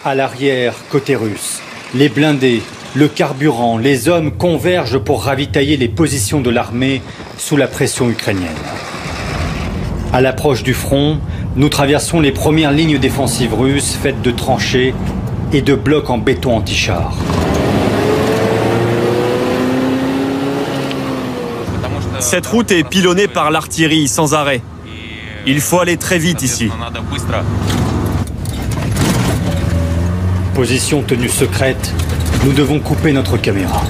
À l'arrière, côté russe, les blindés, le carburant, les hommes convergent pour ravitailler les positions de l'armée sous la pression ukrainienne. À l'approche du front, nous traversons les premières lignes défensives russes faites de tranchées et de blocs en béton anti-char. Cette route est pilonnée par l'artillerie sans arrêt. Il faut aller très vite ici. Position tenue secrète, nous devons couper notre caméra.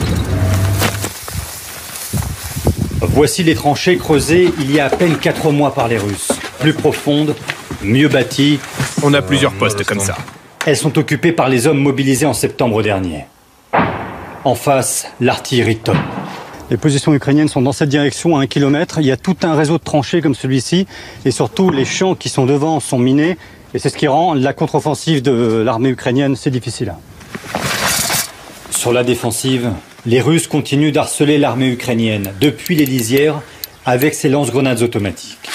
Voici les tranchées creusées il y a à peine 4 mois par les Russes. Plus profondes, mieux bâties. On a plusieurs postes comme ça. Elles sont occupées par les hommes mobilisés en septembre dernier. En face, l'artillerie tombe. Les positions ukrainiennes sont dans cette direction à 1 km. Il y a tout un réseau de tranchées comme celui-ci. Et surtout, les champs qui sont devant sont minés. Et c'est ce qui rend la contre-offensive de l'armée ukrainienne si difficile. Sur la défensive, les Russes continuent d'harceler l'armée ukrainienne depuis les lisières avec ses lance-grenades automatiques.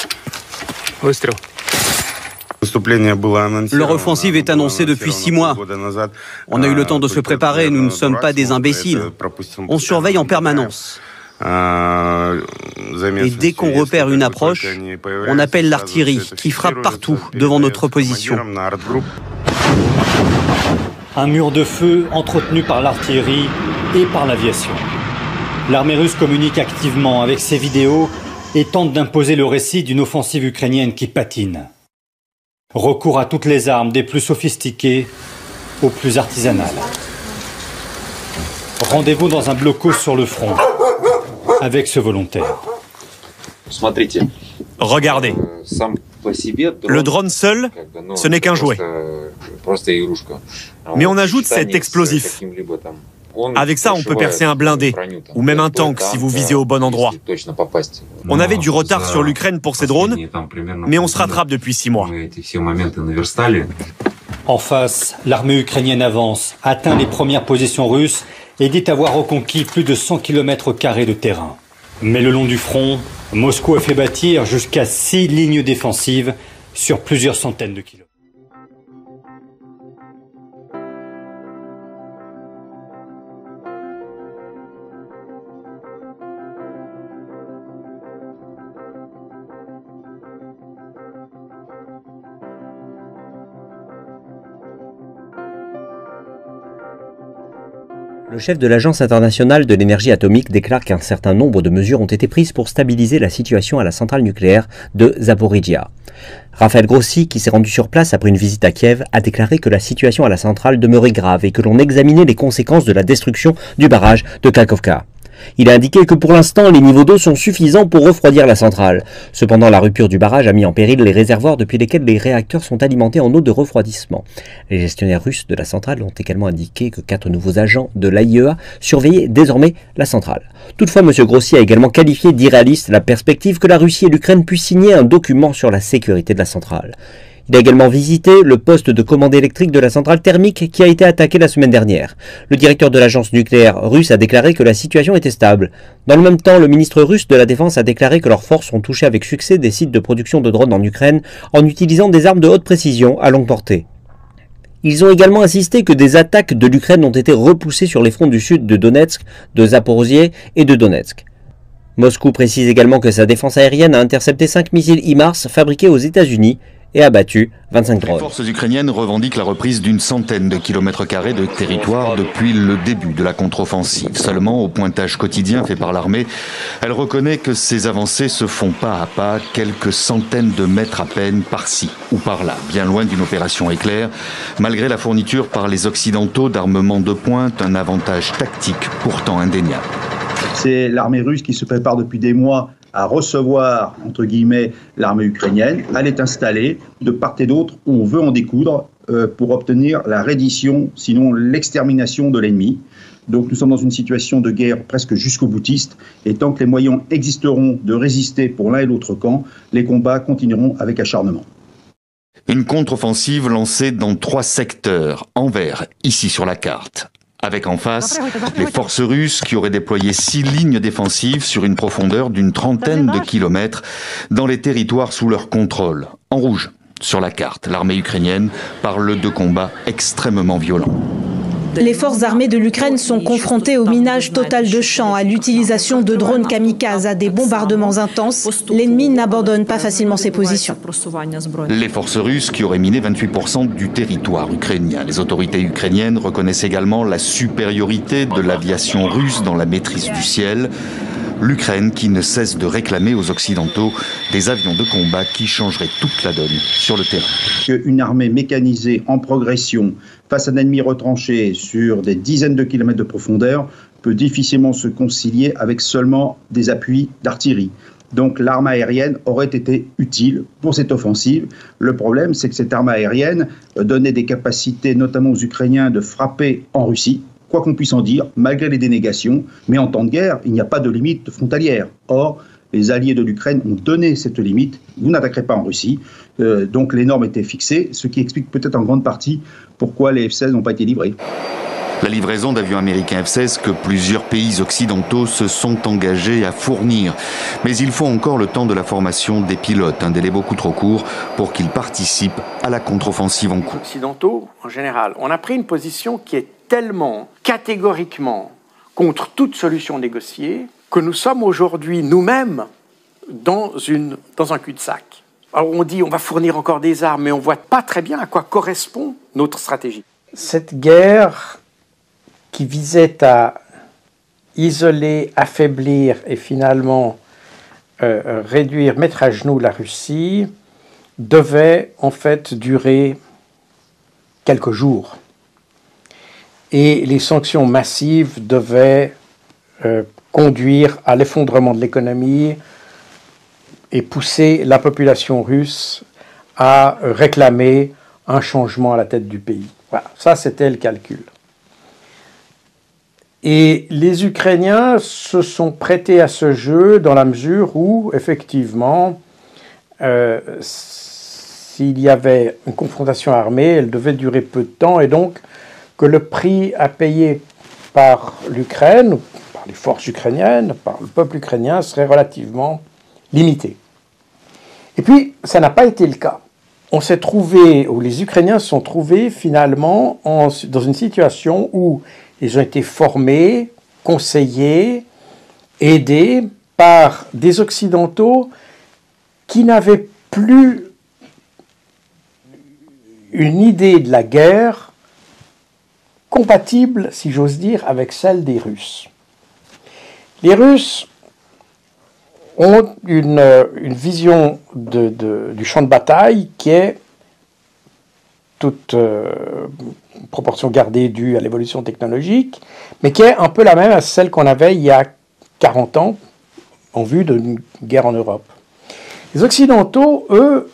Leur offensive est annoncée depuis 6 mois. On a eu le temps de se préparer, nous ne sommes pas des imbéciles. On surveille en permanence. Et dès qu'on repère une approche, on appelle l'artillerie qui frappe partout devant notre position. Un mur de feu entretenu par l'artillerie et par l'aviation. L'armée russe communique activement avec ses vidéos et tente d'imposer le récit d'une offensive ukrainienne qui patine. Recours à toutes les armes, des plus sophistiquées aux plus artisanales. Rendez-vous dans un blocos sur le front avec ce volontaire. Regardez. Le drone seul, ce n'est qu'un jouet. Mais on ajoute cet explosif. Avec ça, on peut percer un blindé, ou même un tank si vous visez au bon endroit. On avait du retard sur l'Ukraine pour ces drones, mais on se rattrape depuis 6 mois. En face, l'armée ukrainienne avance, atteint les premières positions russes et dit avoir reconquis plus de 100 km² de terrain. Mais le long du front, Moscou a fait bâtir jusqu'à 6 lignes défensives sur plusieurs centaines de kilomètres. Le chef de l'Agence internationale de l'énergie atomique déclare qu'un certain nombre de mesures ont été prises pour stabiliser la situation à la centrale nucléaire de Zaporijia. Rafael Grossi, qui s'est rendu sur place après une visite à Kiev, a déclaré que la situation à la centrale demeurait grave et que l'on examinait les conséquences de la destruction du barrage de Kakhovka. Il a indiqué que pour l'instant, les niveaux d'eau sont suffisants pour refroidir la centrale. Cependant, la rupture du barrage a mis en péril les réservoirs depuis lesquels les réacteurs sont alimentés en eau de refroidissement. Les gestionnaires russes de la centrale ont également indiqué que 4 nouveaux agents de l'AIEA surveillaient désormais la centrale. Toutefois, M. Grossi a également qualifié d'irréaliste la perspective que la Russie et l'Ukraine puissent signer un document sur la sécurité de la centrale. Il a également visité le poste de commande électrique de la centrale thermique qui a été attaqué la semaine dernière. Le directeur de l'agence nucléaire russe a déclaré que la situation était stable. Dans le même temps, le ministre russe de la Défense a déclaré que leurs forces ont touché avec succès des sites de production de drones en Ukraine en utilisant des armes de haute précision à longue portée. Ils ont également insisté que des attaques de l'Ukraine ont été repoussées sur les fronts du sud de Donetsk, de Zaporozhye et de Donetsk. Moscou précise également que sa défense aérienne a intercepté 5 missiles HIMARS fabriqués aux États-Unis et abattu 25 drones. Les forces ukrainiennes revendiquent la reprise d'une centaine de kilomètres carrés de territoire depuis le début de la contre-offensive. Seulement, au pointage quotidien fait par l'armée, elle reconnaît que ces avancées se font pas à pas, quelques centaines de mètres à peine par-ci ou par-là, bien loin d'une opération éclair, malgré la fourniture par les Occidentaux d'armements de pointe, un avantage tactique pourtant indéniable. C'est l'armée russe qui se prépare depuis des mois à recevoir, entre guillemets, l'armée ukrainienne. Elle est installée de part et d'autre où on veut en découdre pour obtenir la reddition, sinon l'extermination de l'ennemi. Donc nous sommes dans une situation de guerre presque jusqu'au boutiste. Et tant que les moyens existeront de résister pour l'un et l'autre camp, les combats continueront avec acharnement. Une contre-offensive lancée dans 3 secteurs, en vert, ici sur la carte. Avec en face les forces russes qui auraient déployé 6 lignes défensives sur une profondeur d'une trentaine de kilomètres dans les territoires sous leur contrôle. En rouge, Sur la carte, l'armée ukrainienne parle de combats extrêmement violents. Les forces armées de l'Ukraine sont confrontées au minage total de champs, à l'utilisation de drones kamikazes, à des bombardements intenses. L'ennemi n'abandonne pas facilement ses positions. Les forces russes qui auraient miné 28% du territoire ukrainien. Les autorités ukrainiennes reconnaissent également la supériorité de l'aviation russe dans la maîtrise du ciel. L'Ukraine qui ne cesse de réclamer aux Occidentaux des avions de combat qui changeraient toute la donne sur le terrain. Une armée mécanisée en progression face à un ennemi retranché sur des dizaines de kilomètres de profondeur peut difficilement se concilier avec seulement des appuis d'artillerie. Donc l'arme aérienne aurait été utile pour cette offensive. Le problème, c'est que cette arme aérienne donnait des capacités, notamment aux Ukrainiens, de frapper en Russie. Quoi qu'on puisse en dire, malgré les dénégations, mais en temps de guerre, il n'y a pas de limite frontalière. Or, les alliés de l'Ukraine ont donné cette limite. Vous n'attaquerez pas en Russie. Donc les normes étaient fixées, ce qui explique peut-être en grande partie pourquoi les F-16 n'ont pas été livrés. La livraison d'avions américains F-16 que plusieurs pays occidentaux se sont engagés à fournir. Mais il faut encore le temps de la formation des pilotes, un délai beaucoup trop court pour qu'ils participent à la contre-offensive en cours. Les Occidentaux, en général, on a pris une position qui est tellement catégoriquement contre toute solution négociée que nous sommes aujourd'hui nous-mêmes dans un cul-de-sac. Alors on dit on va fournir encore des armes, mais on ne voit pas très bien à quoi correspond notre stratégie. Cette guerre qui visait à isoler, affaiblir et finalement réduire, mettre à genoux la Russie, devait en fait durer quelques jours. Et les sanctions massives devaient conduire à l'effondrement de l'économie et pousser la population russe à réclamer un changement à la tête du pays. Voilà, ça c'était le calcul. Et les Ukrainiens se sont prêtés à ce jeu dans la mesure où, effectivement, s'il y avait une confrontation armée, elle devait durer peu de temps, et donc que le prix à payer par l'Ukraine, par les forces ukrainiennes, par le peuple ukrainien, serait relativement limité. Et puis, ça n'a pas été le cas. On s'est trouvé, ou les Ukrainiens se sont trouvés finalement dans une situation où ils ont été formés, conseillés, aidés par des Occidentaux qui n'avaient plus une idée de la guerre compatible, si j'ose dire, avec celle des Russes. Les Russes ont une vision du champ de bataille qui est toute proportion gardée due à l'évolution technologique, mais qui est un peu la même à celle qu'on avait il y a 40 ans en vue d'une guerre en Europe. Les Occidentaux, eux,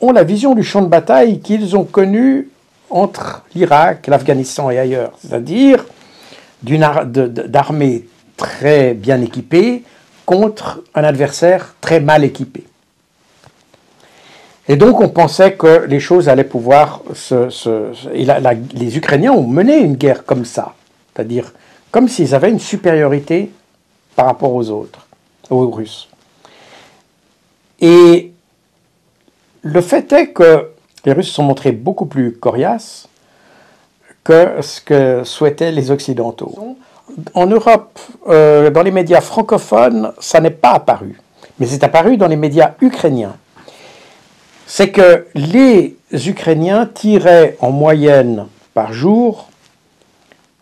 ont la vision du champ de bataille qu'ils ont connu entre l'Irak, l'Afghanistan et ailleurs, c'est-à-dire d'armées très bien équipées contre un adversaire très mal équipé. Et donc on pensait que les choses allaient pouvoir les Ukrainiens ont mené une guerre comme ça, c'est-à-dire comme s'ils avaient une supériorité par rapport aux autres, aux Russes. Et le fait est que les Russes se sont montrés beaucoup plus coriaces que ce que souhaitaient les Occidentaux. En Europe, dans les médias francophones, ça n'est pas apparu, mais c'est apparu dans les médias ukrainiens. C'est que les Ukrainiens tiraient en moyenne par jour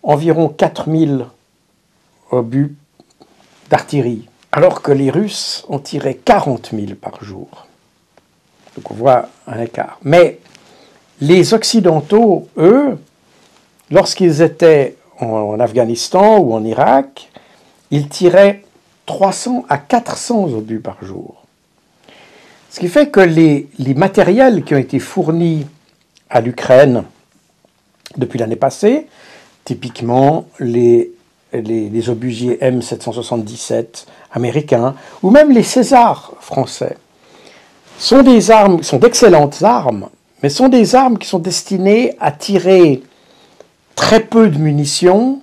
environ 4000 obus d'artillerie, alors que les Russes en tiraient 40 000 par jour. Donc on voit un écart. Mais les Occidentaux, eux, lorsqu'ils étaient en Afghanistan ou en Irak, ils tiraient 300 à 400 obus par jour. Ce qui fait que les matériels qui ont été fournis à l'Ukraine depuis l'année passée, typiquement les obusiers M777 américains, ou même les Césars français, sont des armes, sont d'excellentes armes, mais sont des armes qui sont destinées à tirer très peu de munitions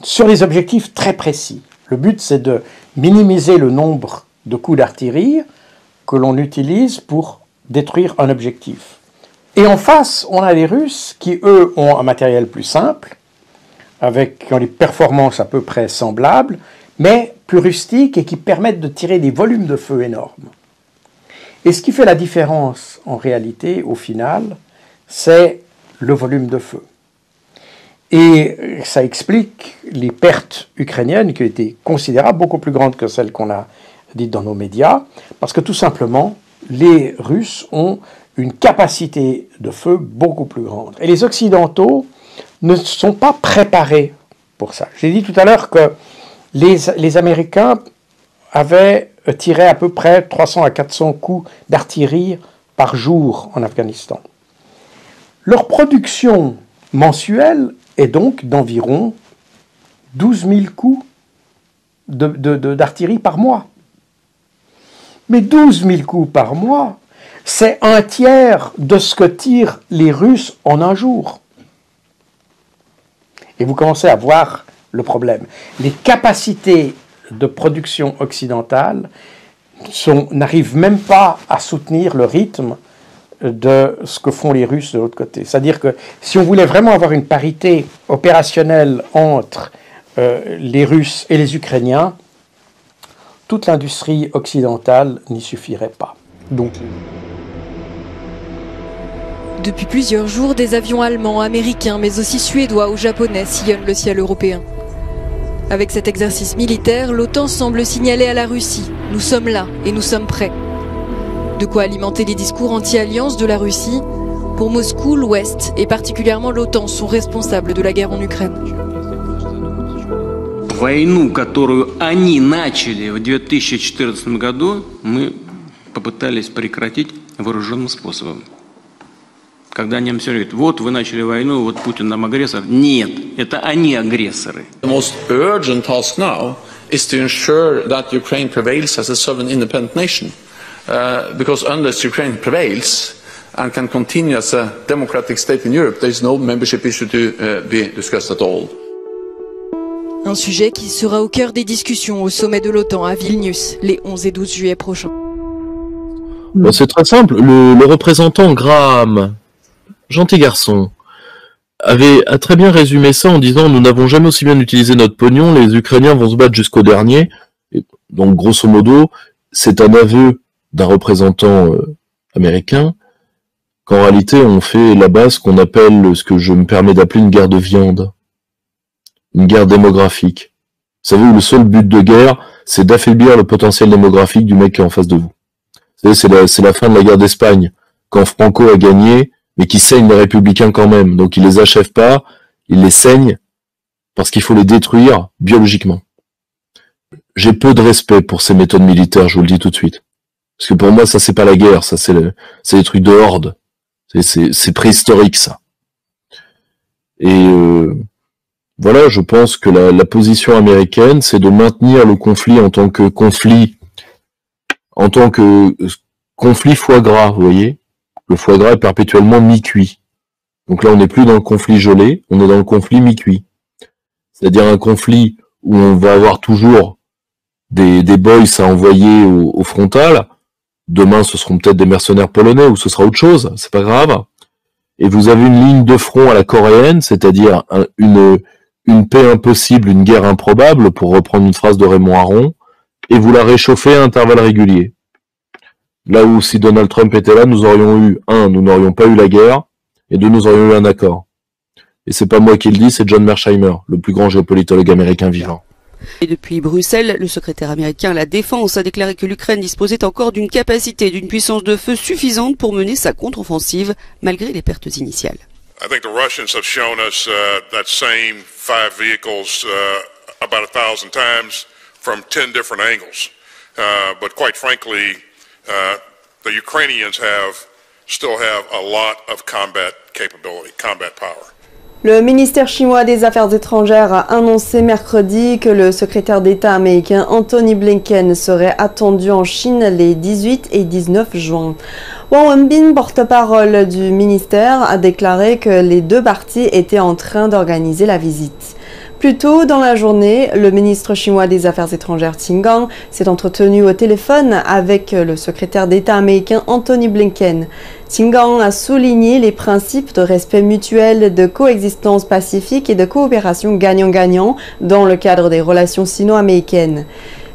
sur des objectifs très précis. Le but, c'est de minimiser le nombre de coups d'artillerie que l'on utilise pour détruire un objectif. Et en face, on a les Russes qui, eux, ont un matériel plus simple, qui ont des performances à peu près semblables, mais plus rustiques et qui permettent de tirer des volumes de feu énormes. Et ce qui fait la différence, en réalité, au final, c'est le volume de feu. Et ça explique les pertes ukrainiennes qui ont été considérables, beaucoup plus grandes que celles qu'on a dites dans nos médias, parce que tout simplement, les Russes ont une capacité de feu beaucoup plus grande. Et les Occidentaux ne sont pas préparés pour ça. J'ai dit tout à l'heure que les Américains avaient tiré à peu près 300 à 400 coups d'artillerie par jour en Afghanistan. Leur production mensuelle est donc d'environ 12 000 coups d'artillerie par mois. Mais 12 000 coups par mois, c'est un tiers de ce que tirent les Russes en un jour. Et vous commencez à voir le problème. Les capacités de production occidentale n'arrivent même pas à soutenir le rythme de ce que font les Russes de l'autre côté. C'est-à-dire que si on voulait vraiment avoir une parité opérationnelle entre les Russes et les Ukrainiens, toute l'industrie occidentale n'y suffirait pas. Donc, depuis plusieurs jours, des avions allemands, américains, mais aussi suédois ou japonais sillonnent le ciel européen. Avec cet exercice militaire, l'OTAN semble signaler à la Russie « Nous sommes là et nous sommes prêts ». De quoi alimenter les discours anti-alliance de la Russie. Pour Moscou, l'Ouest, et particulièrement l'OTAN, sont responsables de la guerre en Ukraine. Войну, которую они начали в 2014 году, мы попытались прекратить вооруженным способом. Когда немцы говорят, вот вы начали войну, вот Путин нам агрессор. Нет, это они агрессоры. The most urgent task now is to ensure that Ukraine prevails as a sovereign independent nation. Because unless Ukraine prevails and can continue as a democratic state in Europe, there is no membership issue to be discussed at all. Un sujet qui sera au cœur des discussions au sommet de l'OTAN à Vilnius, les 11 et 12 juillet prochains. Bon, c'est très simple. Le représentant Graham, gentil garçon, a très bien résumé ça en disant « Nous n'avons jamais aussi bien utilisé notre pognon, les Ukrainiens vont se battre jusqu'au dernier. » Donc, grosso modo, c'est un aveu d'un représentant américain qu'en réalité, on fait là-bas ce qu'on appelle, ce que je me permets d'appeler une guerre de viande. Une guerre démographique. Vous savez, le seul but de guerre, c'est d'affaiblir le potentiel démographique du mec qui est en face de vous. Vous savez, c'est la fin de la guerre d'Espagne, quand Franco a gagné, mais qui saigne les républicains quand même. Donc il les achève pas, il les saigne, parce qu'il faut les détruire biologiquement. J'ai peu de respect pour ces méthodes militaires, je vous le dis tout de suite. Parce que pour moi, ça c'est pas la guerre, ça c'est des trucs de horde. C'est préhistorique, ça. Et voilà, je pense que la position américaine, c'est de maintenir le conflit en tant que conflit foie gras, vous voyez. Le foie gras est perpétuellement mi-cuit. Donc là, on n'est plus dans le conflit gelé, on est dans le conflit mi-cuit. C'est-à-dire un conflit où on va avoir toujours des boys à envoyer au frontal. Demain, ce seront peut-être des mercenaires polonais ou ce sera autre chose, c'est pas grave. Et vous avez une ligne de front à la coréenne, c'est-à-dire une paix impossible, une guerre improbable, pour reprendre une phrase de Raymond Aron, et vous la réchauffez à intervalles réguliers. Là où si Donald Trump était là, nous aurions eu, nous n'aurions pas eu la guerre, et deux, nous aurions eu un accord. Et c'est pas moi qui le dis, c'est John Mearsheimer, le plus grand géopolitologue américain vivant. Et depuis Bruxelles, le secrétaire américain à la Défense a déclaré que l'Ukraine disposait encore d'une capacité et d'une puissance de feu suffisante pour mener sa contre-offensive, malgré les pertes initiales. I think the Russians have shown us that same 5 vehicles about 1,000 times from 10 different angles. But quite frankly, the Ukrainians still have a lot of combat capability, combat power. Le ministère chinois des Affaires étrangères a annoncé mercredi que le secrétaire d'État américain Anthony Blinken serait attendu en Chine les 18 et 19 juin. Wang Wenbin, porte-parole du ministère, a déclaré que les deux parties étaient en train d'organiser la visite. Plus tôt dans la journée, le ministre chinois des Affaires étrangères Qin Gang s'est entretenu au téléphone avec le secrétaire d'État américain Anthony Blinken. Qin Gang a souligné les principes de respect mutuel, de coexistence pacifique et de coopération gagnant-gagnant dans le cadre des relations sino-américaines.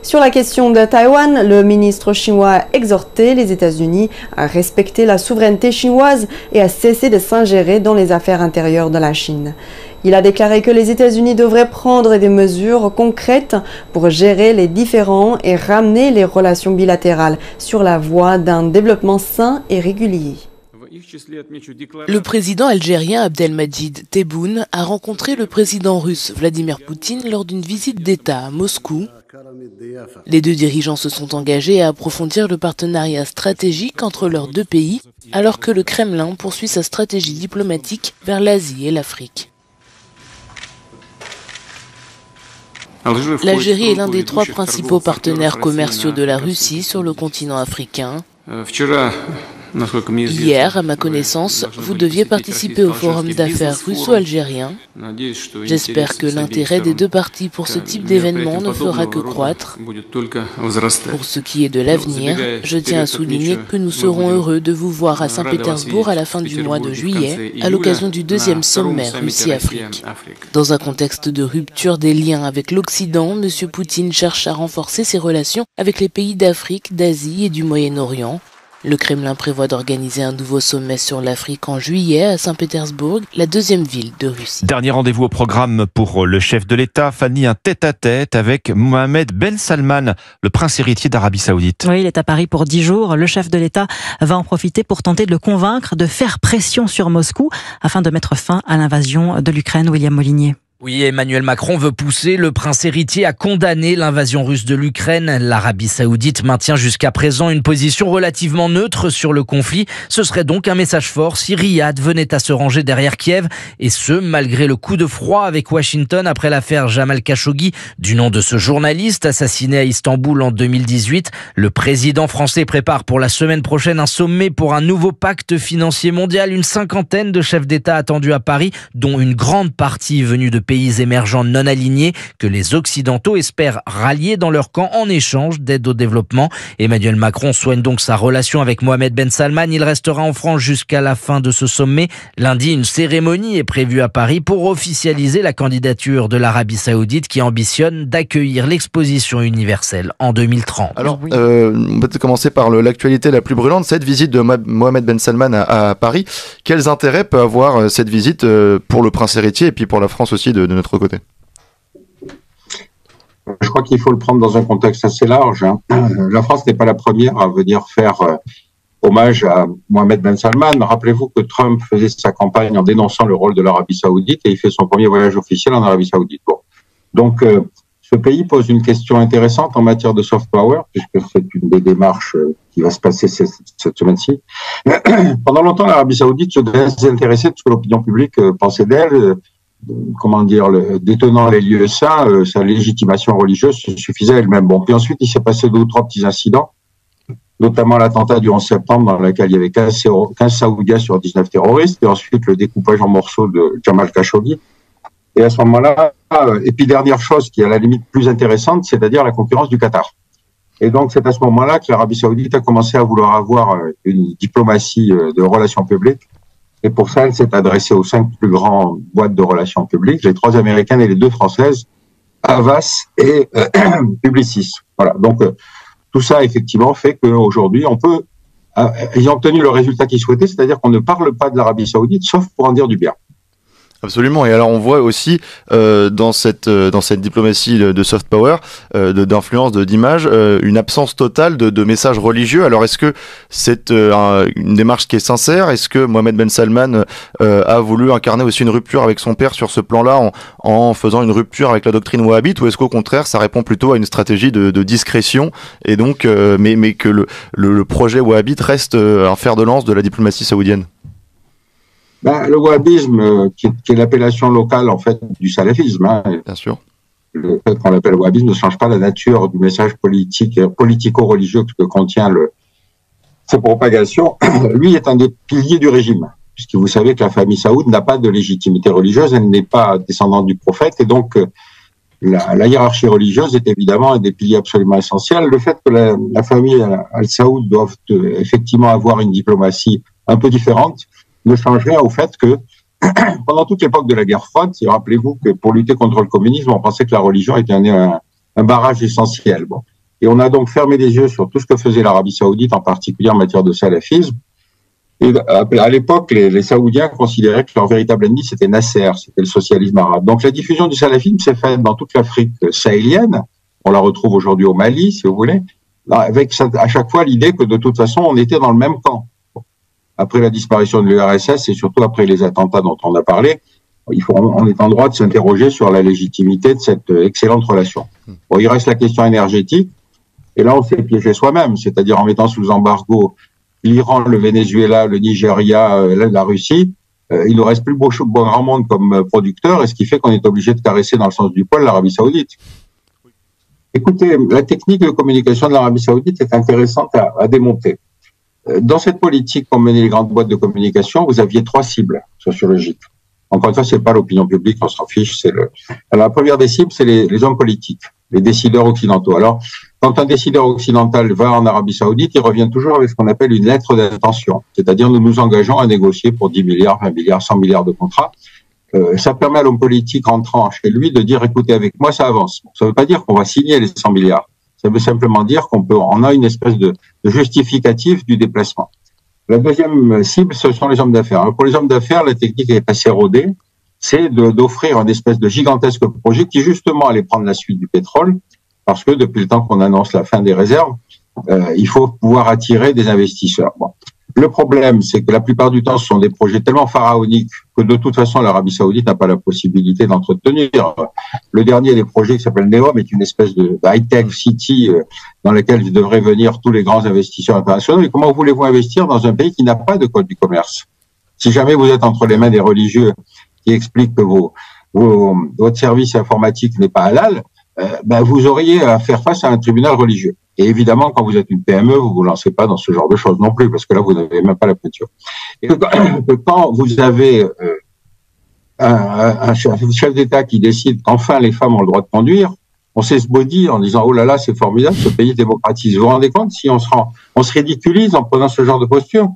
Sur la question de Taïwan, le ministre chinois a exhorté les États-Unis à respecter la souveraineté chinoise et à cesser de s'ingérer dans les affaires intérieures de la Chine. Il a déclaré que les États-Unis devraient prendre des mesures concrètes pour gérer les différends et ramener les relations bilatérales sur la voie d'un développement sain et régulier. Le président algérien Abdelmadjid Tebboune a rencontré le président russe Vladimir Poutine lors d'une visite d'État à Moscou. Les deux dirigeants se sont engagés à approfondir le partenariat stratégique entre leurs deux pays, alors que le Kremlin poursuit sa stratégie diplomatique vers l'Asie et l'Afrique. L'Algérie est l'un des 3 principaux partenaires commerciaux de la Russie sur le continent africain. Hier, à ma connaissance, vous deviez participer au forum d'affaires russo-algérien. J'espère que l'intérêt des deux parties pour ce type d'événement ne fera que croître. Pour ce qui est de l'avenir, je tiens à souligner que nous serons heureux de vous voir à Saint-Pétersbourg à la fin du mois de juillet, à l'occasion du 2e sommet Russie-Afrique. Dans un contexte de rupture des liens avec l'Occident, M. Poutine cherche à renforcer ses relations avec les pays d'Afrique, d'Asie et du Moyen-Orient. Le Kremlin prévoit d'organiser un nouveau sommet sur l'Afrique en juillet à Saint-Pétersbourg, la 2e ville de Russie. Dernier rendez-vous au programme pour le chef de l'État, Fanny, un tête-à-tête avec Mohamed Ben Salman, le prince héritier d'Arabie Saoudite. Oui, il est à Paris pour 10 jours. Le chef de l'État va en profiter pour tenter de le convaincre de faire pression sur Moscou afin de mettre fin à l'invasion de l'Ukraine. William Molinier. Oui, Emmanuel Macron veut pousser le prince héritier à condamner l'invasion russe de l'Ukraine. L'Arabie Saoudite maintient jusqu'à présent une position relativement neutre sur le conflit. Ce serait donc un message fort si Riyad venait à se ranger derrière Kiev, et ce, malgré le coup de froid avec Washington après l'affaire Jamal Khashoggi, du nom de ce journaliste assassiné à Istanbul en 2018. Le président français prépare pour la semaine prochaine un sommet pour un nouveau pacte financier mondial. Une 50aine de chefs d'État attendus à Paris, dont une grande partie venue de pays émergents non alignés que les Occidentaux espèrent rallier dans leur camp en échange d'aide au développement. Emmanuel Macron soigne donc sa relation avec Mohamed Ben Salman. Il restera en France jusqu'à la fin de ce sommet. Lundi, une cérémonie est prévue à Paris pour officialiser la candidature de l'Arabie Saoudite qui ambitionne d'accueillir l'exposition universelle en 2030. Alors, on peut commencer par l'actualité la plus brûlante, cette visite de Mohamed Ben Salman à Paris. Quels intérêts peut avoir cette visite pour le prince héritier et puis pour la France aussi de notre côté? Je crois qu'il faut le prendre dans un contexte assez large. La France n'est pas la première à venir faire hommage à Mohamed Ben Salman. Rappelez-vous que Trump faisait sa campagne en dénonçant le rôle de l'Arabie Saoudite et il fait son premier voyage officiel en Arabie Saoudite. Bon. Donc, ce pays pose une question intéressante en matière de soft power, puisque c'est une des démarches qui va se passer cette semaine-ci. Pendant longtemps, l'Arabie Saoudite se désintéressait de ce que l'opinion publique pensait d'elle. Détenant les lieux saints, sa légitimation religieuse suffisait elle-même. Bon, puis ensuite, il s'est passé 2 ou 3 petits incidents, notamment l'attentat du 11 septembre dans lequel il y avait 15 Saoudiens sur 19 terroristes, et ensuite le découpage en morceaux de Jamal Khashoggi. Et à ce moment-là, et puis dernière chose qui est à la limite plus intéressante, c'est-à-dire la concurrence du Qatar. Et donc, c'est à ce moment-là que l'Arabie Saoudite a commencé à vouloir avoir une diplomatie de relations publiques. Et pour ça, elle s'est adressée aux 5 plus grandes boîtes de relations publiques, les 3 américaines et les 2 françaises, Havas et Publicis. Voilà. Donc, tout ça, effectivement, fait qu'aujourd'hui, ils ont obtenu le résultat qu'ils souhaitaient, c'est-à-dire qu'on ne parle pas de l'Arabie Saoudite, sauf pour en dire du bien. Absolument. Et alors on voit aussi dans cette diplomatie de soft power, d'influence, d'image, une absence totale de messages religieux. Alors est-ce que c'est une démarche qui est sincère? Est-ce que Mohamed Ben Salman a voulu incarner aussi une rupture avec son père sur ce plan-là en faisant une rupture avec la doctrine wahhabite, ou est-ce qu'au contraire ça répond plutôt à une stratégie de discrétion et donc mais que le projet wahhabite reste un fer de lance de la diplomatie saoudienne? Le wahhabisme, qui est l'appellation locale en fait du salafisme, bien sûr. Le fait qu'on l'appelle wahhabisme ne change pas la nature du message politico-religieux que contient cette propagation. Lui est un des piliers du régime. puisque vous savez que la famille Saoud n'a pas de légitimité religieuse, elle n'est pas descendante du prophète, et donc la hiérarchie religieuse est évidemment un des piliers absolument essentiels. Le fait que la famille Al-Saoud doive effectivement avoir une diplomatie un peu différente ne change rien au fait que pendant toute l'époque de la guerre froide, rappelez-vous que pour lutter contre le communisme, on pensait que la religion était un barrage essentiel. Bon. Et on a donc fermé les yeux sur tout ce que faisait l'Arabie Saoudite, en particulier en matière de salafisme. Et à l'époque, les Saoudiens considéraient que leur véritable ennemi, c'était Nasser, c'était le socialisme arabe. Donc la diffusion du salafisme s'est faite dans toute l'Afrique sahélienne. On la retrouve aujourd'hui au Mali, si vous voulez, avec à chaque fois l'idée que de toute façon, on était dans le même camp. Après la disparition de l'URSS et surtout après les attentats dont on a parlé, on est en droit de s'interroger sur la légitimité de cette excellente relation. Bon, il reste la question énergétique. Et là, on s'est piégé soi-même, c'est-à-dire en mettant sous embargo l'Iran, le Venezuela, le Nigeria, la Russie. Il ne reste plus grand monde comme producteur, et ce qui fait qu'on est obligé de caresser dans le sens du poil l'Arabie Saoudite. Écoutez, la technique de communication de l'Arabie Saoudite est intéressante à démonter. Dans cette politique qu'ont mené les grandes boîtes de communication, vous aviez 3 cibles sociologiques. Encore une fois, c'est pas l'opinion publique, on s'en fiche. Alors, la première des cibles, c'est les hommes politiques, les décideurs occidentaux. Alors, quand un décideur occidental va en Arabie Saoudite, il revient toujours avec ce qu'on appelle une lettre d'intention. C'est-à-dire, nous nous engageons à négocier pour 10 milliards, 20 milliards, 100 milliards de contrats. Ça permet à l'homme politique entrant chez lui de dire, écoutez, avec moi, ça avance. Ça ne veut pas dire qu'on va signer les 100 milliards. Ça veut simplement dire on a une espèce de justificatif du déplacement. La deuxième cible, ce sont les hommes d'affaires. Alors pour les hommes d'affaires, la technique est assez rodée. C'est d'offrir une espèce de gigantesque projet qui, justement, allait prendre la suite du pétrole, parce que depuis le temps qu'on annonce la fin des réserves, il faut pouvoir attirer des investisseurs. Bon. Le problème, c'est que la plupart du temps, ce sont des projets tellement pharaoniques que de toute façon, l'Arabie Saoudite n'a pas la possibilité d'entretenir. Le dernier des projets qui s'appelle NEOM est une espèce de high-tech city dans laquelle devraient venir tous les grands investisseurs internationaux. Et comment voulez-vous investir dans un pays qui n'a pas de code du commerce? Si jamais vous êtes entre les mains des religieux qui expliquent que votre service informatique n'est pas halal, vous auriez à faire face à un tribunal religieux. Et évidemment, quand vous êtes une PME, vous vous lancez pas dans ce genre de choses non plus, parce que là, vous n'avez même pas la peinture. Et que quand vous avez un chef d'État qui décide qu'enfin les femmes ont le droit de conduire, on s'esbaudit en disant « Oh là là, c'est formidable, ce pays démocratise ». Vous vous rendez compte si on se ridiculise en prenant ce genre de posture?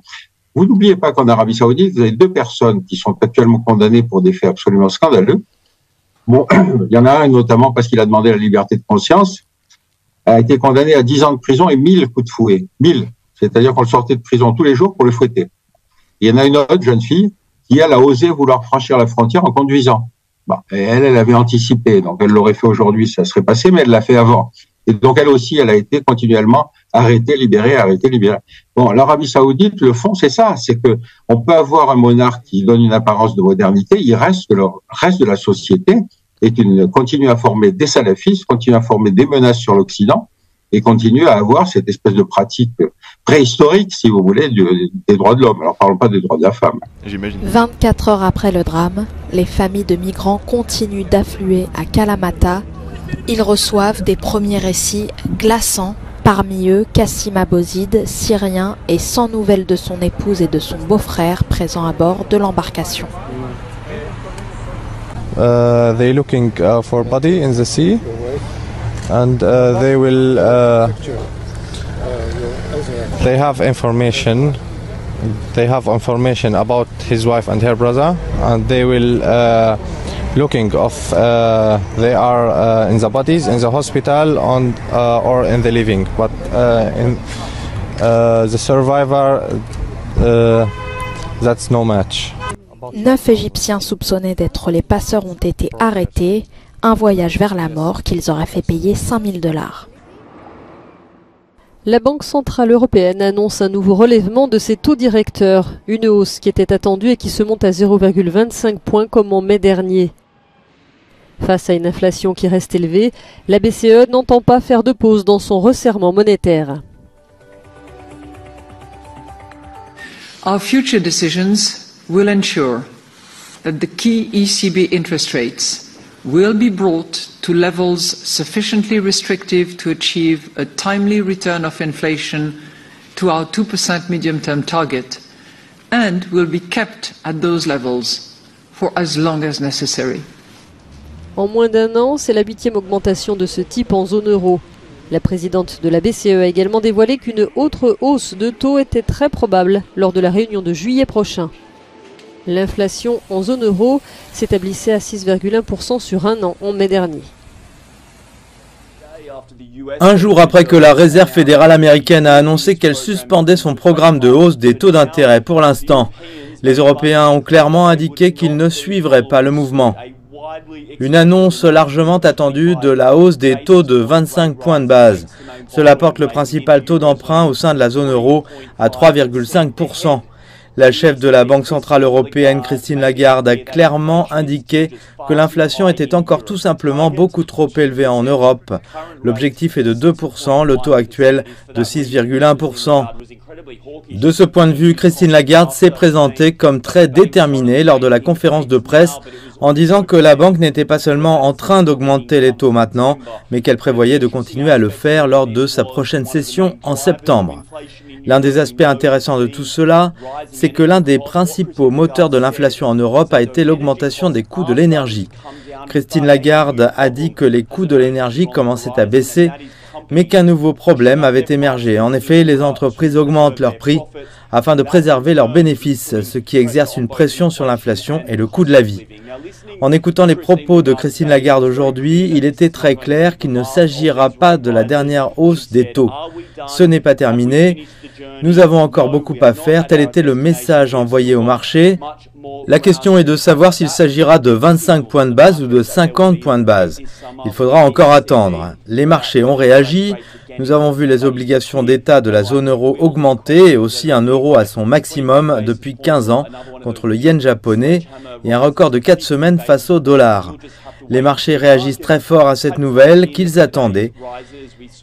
Vous n'oubliez pas qu'en Arabie Saoudite, vous avez 2 personnes qui sont actuellement condamnées pour des faits absolument scandaleux. Bon, il y en a un notamment parce qu'il a demandé la liberté de conscience, a été condamné à 10 ans de prison et 1000 coups de fouet. 1000. C'est-à-dire qu'on le sortait de prison tous les jours pour le fouetter. Il y en a une autre jeune fille qui, elle, a osé vouloir franchir la frontière en conduisant. Bon, et elle avait anticipé. Donc, elle l'aurait fait aujourd'hui, ça serait passé, mais elle l'a fait avant. Et donc, elle aussi, elle a été continuellement arrêtée, libérée. Bon, l'Arabie Saoudite, le fond, c'est ça. C'est que on peut avoir un monarque qui donne une apparence de modernité. Il reste que le reste de la société continue à former des salafistes, continue à former des menaces sur l'Occident et continue à avoir cette espèce de pratique préhistorique, si vous voulez, des droits de l'homme. Alors, parlons pas des droits de la femme. 24 heures après le drame, les familles de migrants continuent d'affluer à Kalamata. Ils reçoivent des premiers récits glaçants. Parmi eux, Kassim Abozid, syrien et sans nouvelles de son épouse et de son beau-frère présents à bord de l'embarcation. They're looking for body in the sea, and they have information. They have information about his wife and her brother, and they will looking of they are in the bodies in the hospital or in the living, but in the survivor that's no match. 9 Égyptiens soupçonnés d'être les passeurs ont été arrêtés. Un voyage vers la mort qu'ils auraient fait payer 5 000 $. La Banque centrale européenne annonce un nouveau relèvement de ses taux directeurs. Une hausse qui était attendue et qui se monte à 0,25 points comme en mai dernier. Face à une inflation qui reste élevée, la BCE n'entend pas faire de pause dans son resserrement monétaire. Our future decisions will ensure that the key ECB interest rates will be brought to levels sufficiently restrictive to achieve a timely return of inflation to our 2% medium-term target and will be kept at those levels for as long as necessary. En moins d'un an, c'est la 8e augmentation de ce type en zone euro. La présidente de la BCE a également dévoilé qu'une autre hausse de taux était très probable lors de la réunion de juillet prochain. L'inflation en zone euro s'établissait à 6,1% sur un an en mai dernier. Un jour après que la Réserve fédérale américaine a annoncé qu'elle suspendait son programme de hausse des taux d'intérêt pour l'instant, les Européens ont clairement indiqué qu'ils ne suivraient pas le mouvement. Une annonce largement attendue de la hausse des taux de 25 points de base. Cela porte le principal taux d'emprunt au sein de la zone euro à 3,5%. La chef de la Banque centrale européenne, Christine Lagarde, a clairement indiqué que l'inflation était encore tout simplement beaucoup trop élevée en Europe. L'objectif est de 2%, le taux actuel de 6,1%. De ce point de vue, Christine Lagarde s'est présentée comme très déterminée lors de la conférence de presse en disant que la banque n'était pas seulement en train d'augmenter les taux maintenant, mais qu'elle prévoyait de continuer à le faire lors de sa prochaine session en septembre. L'un des aspects intéressants de tout cela, c'est que l'un des principaux moteurs de l'inflation en Europe a été l'augmentation des coûts de l'énergie. Christine Lagarde a dit que les coûts de l'énergie commençaient à baisser, mais qu'un nouveau problème avait émergé. En effet, les entreprises augmentent leurs prix afin de préserver leurs bénéfices, ce qui exerce une pression sur l'inflation et le coût de la vie. En écoutant les propos de Christine Lagarde aujourd'hui, il était très clair qu'il ne s'agira pas de la dernière hausse des taux. Ce n'est pas terminé. Nous avons encore beaucoup à faire, tel était le message envoyé au marché. La question est de savoir s'il s'agira de 25 points de base ou de 50 points de base. Il faudra encore attendre. Les marchés ont réagi. Nous avons vu les obligations d'État de la zone euro augmenter et aussi un euro à son maximum depuis 15 ans contre le yen japonais et un record de 4 semaines face au dollar. Les marchés réagissent très fort à cette nouvelle qu'ils attendaient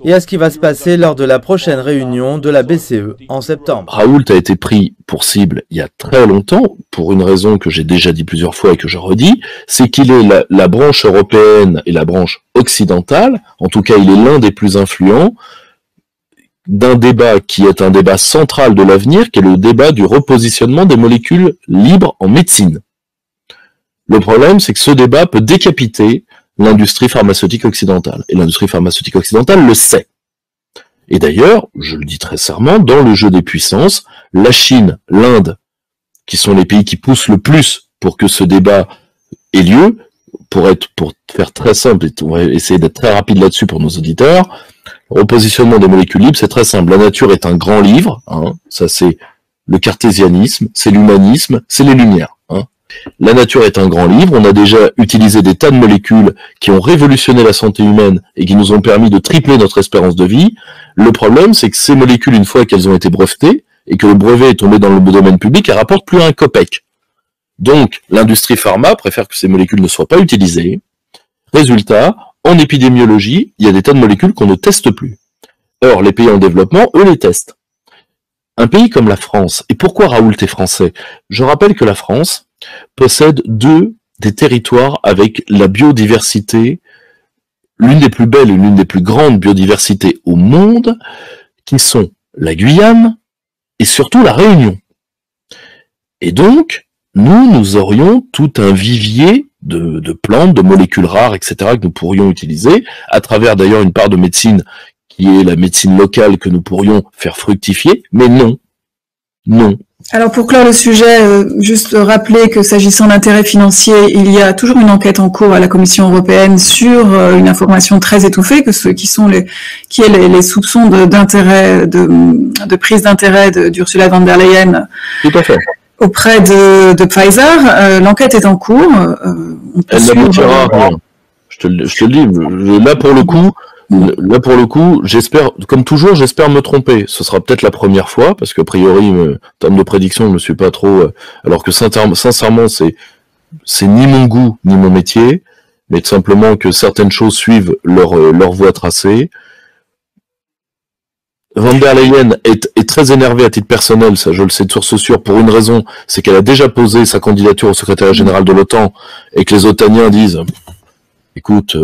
et à ce qui va se passer lors de la prochaine réunion de la BCE en septembre. Raoult a été pris pour cible il y a très longtemps, pour une raison que j'ai déjà dit plusieurs fois et que je redis, c'est qu'il est la branche européenne et la branche occidentale, en tout cas il est l'un des plus influents, d'un débat qui est un débat central de l'avenir, qui est le débat du repositionnement des molécules libres en médecine. Le problème, c'est que ce débat peut décapiter l'industrie pharmaceutique occidentale. Et l'industrie pharmaceutique occidentale le sait. Et d'ailleurs, je le dis très sincèrement, dans le jeu des puissances, la Chine, l'Inde, qui sont les pays qui poussent le plus pour que ce débat ait lieu, pour faire très simple, et on va essayer d'être très rapide là-dessus pour nos auditeurs, le repositionnement des molécules libres, c'est très simple. La nature est un grand livre, hein, ça c'est le cartésianisme, c'est l'humanisme, c'est les Lumières. Hein. La nature est un grand livre, on a déjà utilisé des tas de molécules qui ont révolutionné la santé humaine et qui nous ont permis de tripler notre espérance de vie. Le problème, c'est que ces molécules, une fois qu'elles ont été brevetées et que le brevet est tombé dans le domaine public, elles rapportent plus un copec. Donc, l'industrie pharma préfère que ces molécules ne soient pas utilisées. Résultat, en épidémiologie, il y a des tas de molécules qu'on ne teste plus. Or, les pays en développement, eux, les testent. Un pays comme la France, et pourquoi Raoult est français? Je rappelle que la France possède deux des territoires avec la biodiversité, l'une des plus belles et l'une des plus grandes biodiversités au monde, qui sont la Guyane et surtout la Réunion. Et donc, nous aurions tout un vivier de plantes, de molécules rares, etc., que nous pourrions utiliser, à travers d'ailleurs une part de médecine qui est la médecine locale que nous pourrions faire fructifier, mais non. Non. Alors pour clore le sujet, juste rappeler que s'agissant d'intérêts financiers, il y a toujours une enquête en cours à la Commission européenne sur une information très étouffée, que ceux qui sont les soupçons d'intérêt, de prise d'intérêt d'Ursula von der Leyen. Tout à fait. Auprès de Pfizer, l'enquête est en cours. Elle n'aboutira à rien. Je te le dis. Là pour le coup, j'espère, comme toujours, j'espère me tromper. Ce sera peut-être la première fois, parce qu'a priori, en termes de prédiction, je ne suis pas trop. Alors que sincèrement, c'est ni mon goût ni mon métier, mais tout simplement que certaines choses suivent leur voie tracée. Von der Leyen est très énervée à titre personnel, ça je le sais de source sûre, pour une raison, c'est qu'elle a déjà posé sa candidature au secrétaire général de l'OTAN et que les otaniens disent écoute,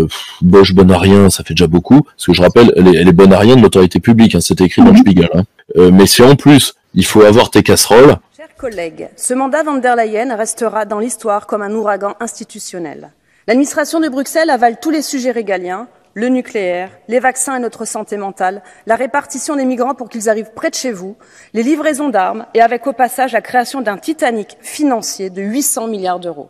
Bosch bonne à rien, ça fait déjà beaucoup, parce que je rappelle, elle est bonne à rien de l'autorité publique, hein, c'était écrit dans le Spiegel. Hein. Mais si en plus, il faut avoir tes casseroles, Chers collègues, ce mandat von der Leyen restera dans l'histoire comme un ouragan institutionnel. L'administration de Bruxelles avale tous les sujets régaliens, le nucléaire, les vaccins et notre santé mentale, la répartition des migrants pour qu'ils arrivent près de chez vous, les livraisons d'armes et avec au passage la création d'un Titanic financier de 800 milliards d'euros.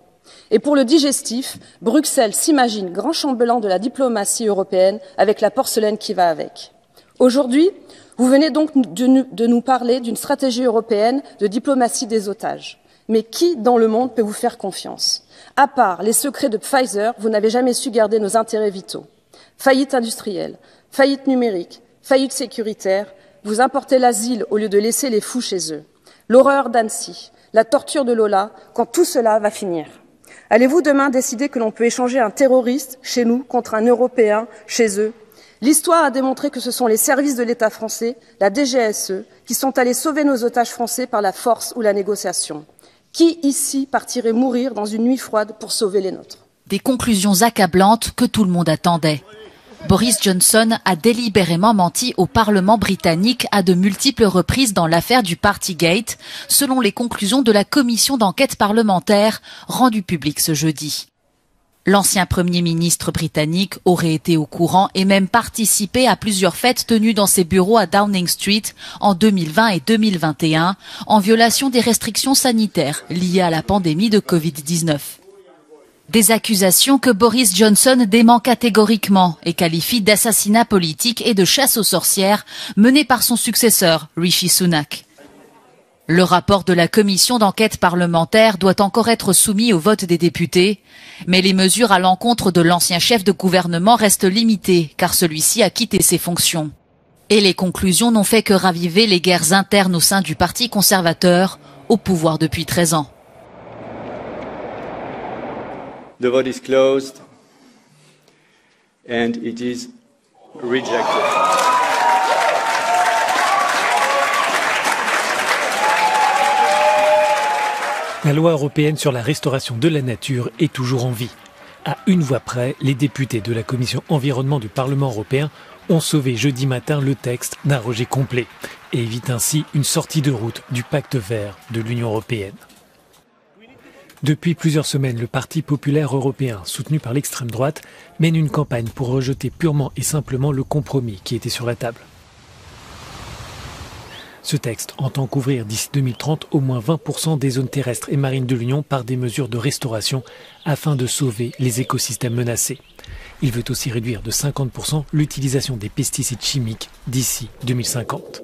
Et pour le digestif, Bruxelles s'imagine grand chambellan de la diplomatie européenne avec la porcelaine qui va avec. Aujourd'hui, vous venez donc de nous parler d'une stratégie européenne de diplomatie des otages. Mais qui dans le monde peut vous faire confiance? À part les secrets de Pfizer, vous n'avez jamais su garder nos intérêts vitaux. Faillite industrielle, faillite numérique, faillite sécuritaire, vous importez l'asile au lieu de laisser les fous chez eux. L'horreur d'Annecy, la torture de Lola, quand tout cela va finir. Allez-vous demain décider que l'on peut échanger un terroriste chez nous contre un Européen chez eux? L'histoire a démontré que ce sont les services de l'État français, la DGSE, qui sont allés sauver nos otages français par la force ou la négociation. Qui ici partirait mourir dans une nuit froide pour sauver les nôtres? Des conclusions accablantes que tout le monde attendait. Boris Johnson a délibérément menti au Parlement britannique à de multiples reprises dans l'affaire du Partygate, selon les conclusions de la commission d'enquête parlementaire rendue publique ce jeudi. L'ancien Premier ministre britannique aurait été au courant et même participé à plusieurs fêtes tenues dans ses bureaux à Downing Street en 2020 et 2021, en violation des restrictions sanitaires liées à la pandémie de Covid-19. Des accusations que Boris Johnson dément catégoriquement et qualifie d'assassinat politique et de chasse aux sorcières menée par son successeur, Rishi Sunak. Le rapport de la commission d'enquête parlementaire doit encore être soumis au vote des députés, mais les mesures à l'encontre de l'ancien chef de gouvernement restent limitées car celui-ci a quitté ses fonctions. Et les conclusions n'ont fait que raviver les guerres internes au sein du Parti conservateur, au pouvoir depuis 13 ans. The vote is closed and it is rejected. La loi européenne sur la restauration de la nature est toujours en vie. À une voix près, les députés de la commission environnement du Parlement européen ont sauvé jeudi matin le texte d'un rejet complet et évitent ainsi une sortie de route du pacte vert de l'Union européenne. Depuis plusieurs semaines, le Parti populaire européen, soutenu par l'extrême droite, mène une campagne pour rejeter purement et simplement le compromis qui était sur la table. Ce texte entend couvrir d'ici 2030 au moins 20% des zones terrestres et marines de l'Union par des mesures de restauration afin de sauver les écosystèmes menacés. Il veut aussi réduire de 50% l'utilisation des pesticides chimiques d'ici 2050.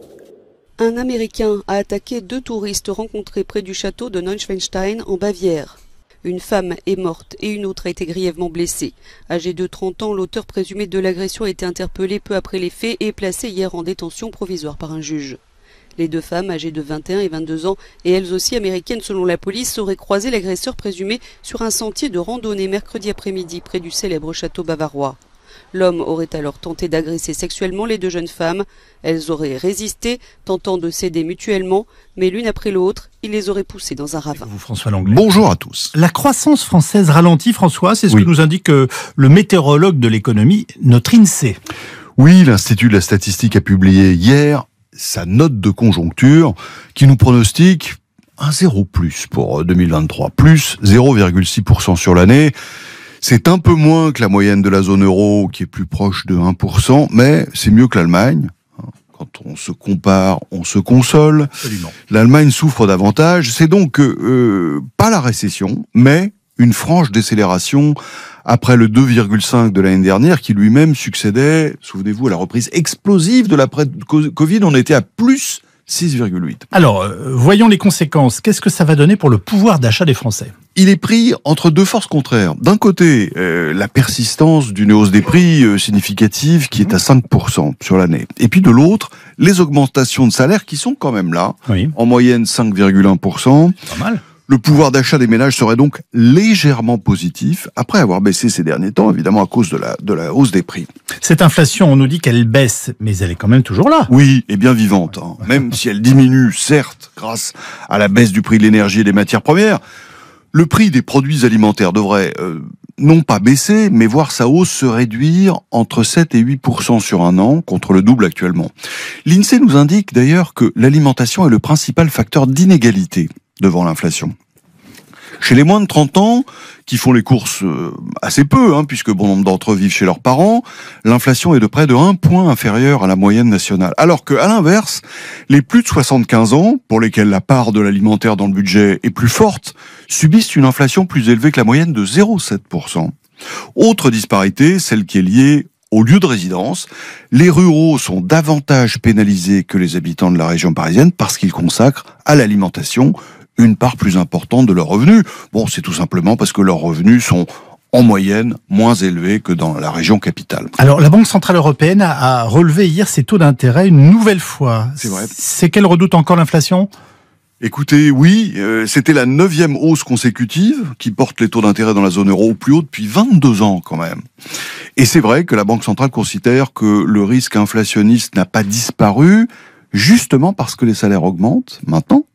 Un Américain a attaqué 2 touristes rencontrés près du château de Neuschwanstein en Bavière. Une femme est morte et une autre a été grièvement blessée. Âgé de 30 ans, l'auteur présumé de l'agression a été interpellé peu après les faits et placé hier en détention provisoire par un juge. Les 2 femmes, âgées de 21 et 22 ans, et elles aussi américaines selon la police, auraient croisé l'agresseur présumé sur un sentier de randonnée mercredi après-midi près du célèbre château bavarois. L'homme aurait alors tenté d'agresser sexuellement les 2 jeunes femmes. Elles auraient résisté, tentant de s'aider mutuellement, mais l'une après l'autre, il les aurait poussées dans un ravin. François Langlais. Bonjour à tous. La croissance française ralentit, François, c'est ce que nous indique le météorologue de l'économie, notre INSEE. Oui, l'Institut de la statistique a publié hier sa note de conjoncture qui nous pronostique un 0 plus pour 2023, plus 0,6% sur l'année. C'est un peu moins que la moyenne de la zone euro qui est plus proche de 1%, mais c'est mieux que l'Allemagne. Quand on se compare, on se console. Absolument. L'Allemagne souffre davantage. C'est donc pas la récession, mais une franche décélération après le 2,5 de l'année dernière qui lui-même succédait, souvenez-vous, à la reprise explosive de l'après-Covid. On était à plus 6,8. Alors, voyons les conséquences. Qu'est-ce que ça va donner pour le pouvoir d'achat des Français ? Il est pris entre 2 forces contraires. D'un côté, la persistance d'une hausse des prix significative qui est à 5% sur l'année. Et puis de l'autre, les augmentations de salaire qui sont quand même là. Oui. En moyenne 5,1%. Pas mal. Le pouvoir d'achat des ménages serait donc légèrement positif, après avoir baissé ces derniers temps, évidemment à cause de la hausse des prix. Cette inflation, on nous dit qu'elle baisse, mais elle est quand même toujours là. Oui, et bien vivante. Hein. Même si elle diminue, certes, grâce à la baisse du prix de l'énergie et des matières premières, le prix des produits alimentaires devrait non pas baisser, mais voir sa hausse se réduire entre 7 et 8% sur un an, contre le double actuellement. L'INSEE nous indique d'ailleurs que l'alimentation est le principal facteur d'inégalité devant l'inflation. Chez les moins de 30 ans, qui font les courses assez peu, puisque bon nombre d'entre eux vivent chez leurs parents, l'inflation est de près de 1 point inférieure à la moyenne nationale. Alors que, à l'inverse, les plus de 75 ans, pour lesquels la part de l'alimentaire dans le budget est plus forte, subissent une inflation plus élevée que la moyenne de 0,7%. Autre disparité, celle qui est liée au lieu de résidence. Les ruraux sont davantage pénalisés que les habitants de la région parisienne parce qu'ils consacrent à l'alimentation une part plus importante de leurs revenus. Bon, c'est tout simplement parce que leurs revenus sont en moyenne moins élevés que dans la région capitale. Alors, la Banque Centrale Européenne a relevé hier ses taux d'intérêt une nouvelle fois. C'est vrai. C'est qu'elle redoute encore l'inflation ? Écoutez, oui, c'était la 9e hausse consécutive qui porte les taux d'intérêt dans la zone euro au plus haut depuis 22 ans quand même. Et c'est vrai que la Banque Centrale considère que le risque inflationniste n'a pas disparu, justement parce que les salaires augmentent maintenant.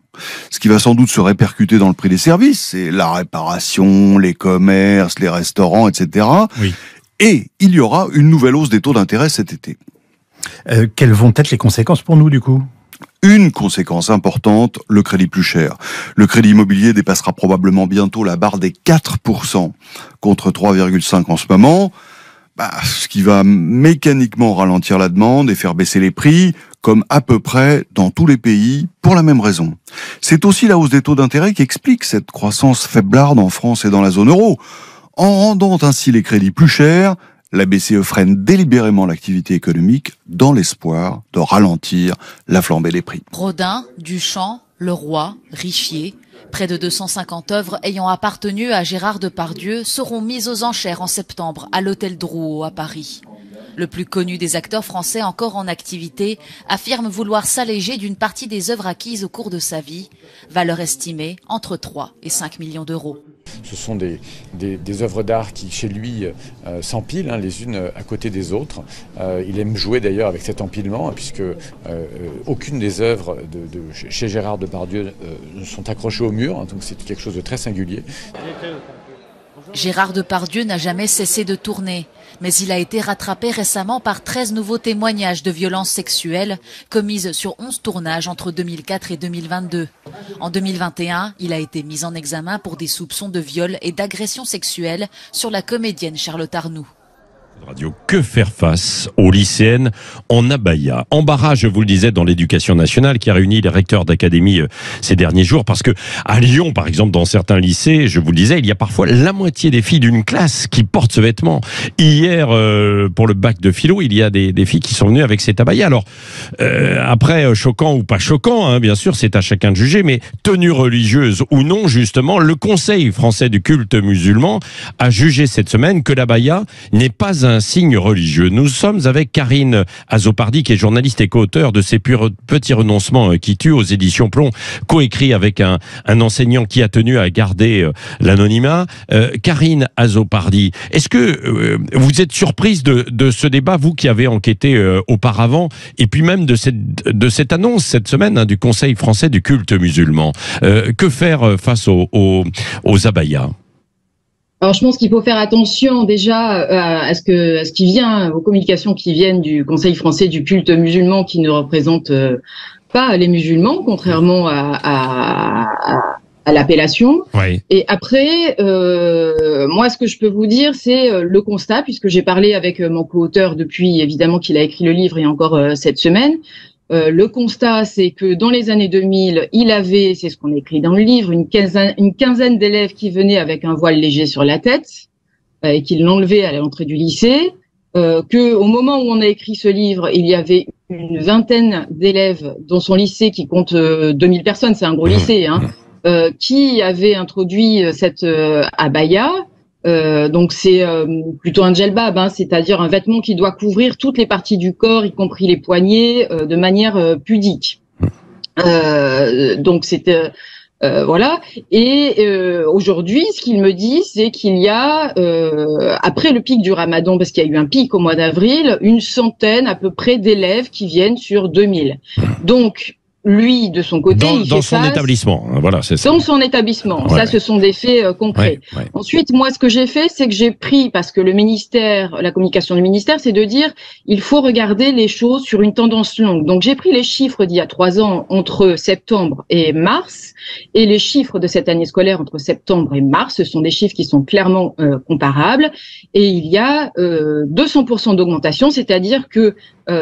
Ce qui va sans doute se répercuter dans le prix des services, c'est la réparation, les commerces, les restaurants, etc. Oui. Et il y aura une nouvelle hausse des taux d'intérêt cet été. Quelles vont être les conséquences pour nous, du coup ? Une conséquence importante, le crédit plus cher. Le crédit immobilier dépassera probablement bientôt la barre des 4%, contre 3,5% en ce moment. Ce qui va mécaniquement ralentir la demande et faire baisser les prix, comme à peu près dans tous les pays, pour la même raison. C'est aussi la hausse des taux d'intérêt qui explique cette croissance faiblarde en France et dans la zone euro. En rendant ainsi les crédits plus chers, la BCE freine délibérément l'activité économique dans l'espoir de ralentir la flambée des prix. Rodin, Duchamp, Leroy, Richier, près de 250 œuvres ayant appartenu à Gérard Depardieu seront mises aux enchères en septembre à l'hôtel Drouot à Paris. Le plus connu des acteurs français encore en activité affirme vouloir s'alléger d'une partie des œuvres acquises au cours de sa vie, valeur estimée entre 3 et 5 millions d'euros. Ce sont des œuvres d'art qui, chez lui, s'empilent les unes à côté des autres. Il aime jouer d'ailleurs avec cet empilement, puisque aucune des œuvres chez Gérard Depardieu ne sont accrochées au mur, donc c'est quelque chose de très singulier. Gérard Depardieu n'a jamais cessé de tourner, mais il a été rattrapé récemment par 13 nouveaux témoignages de violences sexuelles commises sur 11 tournages entre 2004 et 2022. En 2021, il a été mis en examen pour des soupçons de viol et d'agression sexuelle sur la comédienne Charlotte Arnoux. Radio, que faire face aux lycéennes en abaya? Embarras, je vous le disais, dans l'éducation nationale qui a réuni les recteurs d'académie ces derniers jours, parce que à Lyon, par exemple, dans certains lycées, je vous le disais, il y a parfois la moitié des filles d'une classe qui portent ce vêtement. Hier, pour le bac de philo, il y a des filles qui sont venues avec cet abaya. Alors, après, choquant ou pas choquant, bien sûr, c'est à chacun de juger, mais tenue religieuse ou non, justement, le Conseil français du culte musulman a jugé cette semaine que l'abaya n'est pas un signe religieux. Nous sommes avec Karine Azopardi, qui est journaliste et co-auteur de ces petits renoncements qui tuent aux éditions Plomb, coécrit avec un enseignant qui a tenu à garder l'anonymat. Karine Azopardi, est-ce que vous êtes surprise de ce débat, vous qui avez enquêté auparavant, et puis même de cette annonce cette semaine du Conseil français du culte musulman? Que faire face aux abayas? Alors, je pense qu'il faut faire attention déjà à ce qui vient, aux communications qui viennent du Conseil français du culte musulman, qui ne représente pas les musulmans, contrairement à l'appellation. Oui. Et après, moi, ce que je peux vous dire, c'est le constat, puisque j'ai parlé avec mon co-auteur depuis, évidemment, qu'il a écrit le livre et encore cette semaine. Le constat, c'est que dans les années 2000, il avait, c'est ce qu'on écrit dans le livre, une quinzaine d'élèves qui venaient avec un voile léger sur la tête et qu'il l'enlevait à l'entrée du lycée. Que au moment où on a écrit ce livre, il y avait une vingtaine d'élèves dans son lycée qui compte 2000 personnes, c'est un gros lycée, qui avaient introduit cette abaya. Donc c'est plutôt un djellbab, c'est-à-dire un vêtement qui doit couvrir toutes les parties du corps, y compris les poignets, de manière pudique. Donc c'était voilà. Et aujourd'hui, ce qu'il me dit, c'est qu'il y a après le pic du Ramadan, parce qu'il y a eu un pic au mois d'avril, une centaine à peu près d'élèves qui viennent sur 2000. Donc lui, de son côté, dans son établissement, voilà, c'est ça. Dans son établissement, Ouais. ça, ce sont des faits concrets. Ouais, ouais. Ensuite, moi, ce que j'ai fait, c'est que j'ai pris, parce que le ministère, la communication du ministère, c'est de dire, il faut regarder les choses sur une tendance longue. Donc, j'ai pris les chiffres d'il y a 3 ans entre septembre et mars, et les chiffres de cette année scolaire entre septembre et mars, ce sont des chiffres qui sont clairement comparables, et il y a 200% d'augmentation, c'est-à-dire que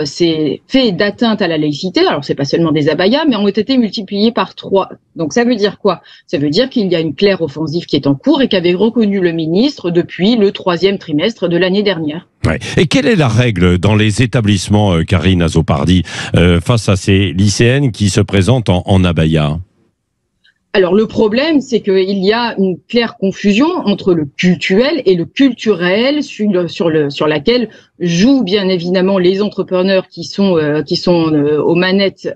ces faits d'atteinte à la laïcité, alors c'est pas seulement des abayas, mais ont été multipliés par 3. Donc ça veut dire quoi? Ça veut dire qu'il y a une claire offensive qui est en cours et qu'avait reconnu le ministre depuis le 3e trimestre de l'année dernière. Ouais. Et quelle est la règle dans les établissements, Karine Azzopardi, face à ces lycéennes qui se présentent en abaya? Alors le problème, c'est qu'il y a une claire confusion entre le cultuel et le culturel sur laquelle jouent bien évidemment les entrepreneurs qui sont aux manettes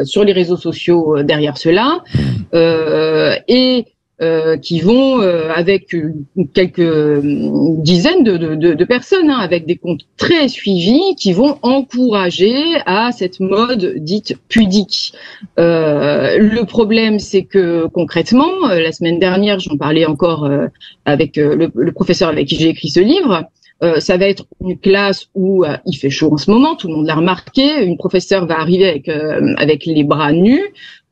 sur les réseaux sociaux derrière cela et qui vont avec quelques dizaines de personnes, avec des comptes très suivis, qui vont encourager à cette mode dite pudique. Le problème, c'est que concrètement, la semaine dernière, j'en parlais encore avec le professeur avec qui j'ai écrit ce livre. Ça va être une classe où il fait chaud en ce moment, tout le monde l'a remarqué. Une professeure va arriver avec les bras nus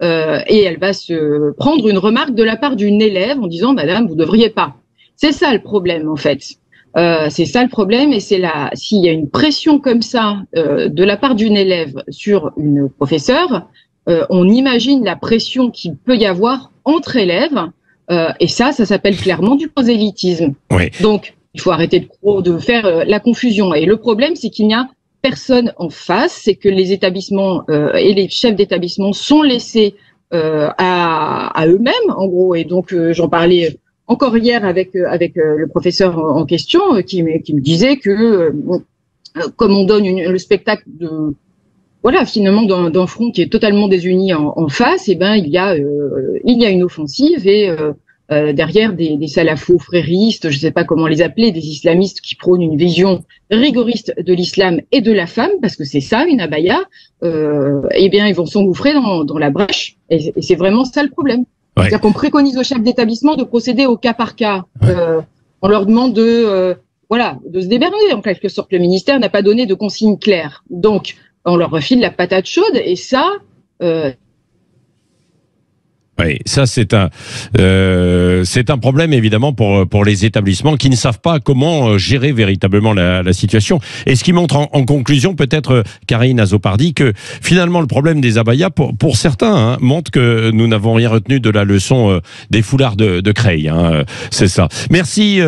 et elle va se prendre une remarque de la part d'une élève en disant « Madame, vous devriez pas ». C'est ça le problème en fait. C'est ça le problème et c'est là s'il y a une pression comme ça de la part d'une élève sur une professeure, on imagine la pression qu'il peut y avoir entre élèves et ça s'appelle clairement du prosélytisme. Oui. Donc il faut arrêter de faire la confusion. Et le problème, c'est qu'il n'y a personne en face, c'est que les établissements et les chefs d'établissement sont laissés à eux-mêmes, en gros. Et donc, j'en parlais encore hier avec le professeur en question, qui me disait que comme on donne le spectacle de finalement d'un front qui est totalement désuni en face, et ben il y a une offensive et derrière des salafos fréristes, je ne sais pas comment les appeler, des islamistes qui prônent une vision rigoriste de l'islam et de la femme, parce que c'est ça une abaya, eh bien ils vont s'engouffrer dans la brèche, et c'est vraiment ça le problème. Ouais. C'est-à-dire qu'on préconise aux chefs d'établissement de procéder au cas par cas. On leur demande de se démerder en quelque sorte. Le ministère n'a pas donné de consignes claires, donc on leur refile la patate chaude, et ça. Oui, ça c'est un problème évidemment pour les établissements qui ne savent pas comment gérer véritablement la situation. Et ce qui montre en conclusion peut-être, Karine Azzopardi, que finalement le problème des abayas pour certains montre que nous n'avons rien retenu de la leçon des foulards de Creil. C'est ça. Merci.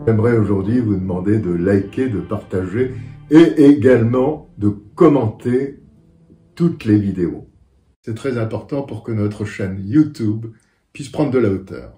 J'aimerais aujourd'hui vous demander de liker, de partager et également de commenter toutes les vidéos. C'est très important pour que notre chaîne YouTube puisse prendre de la hauteur.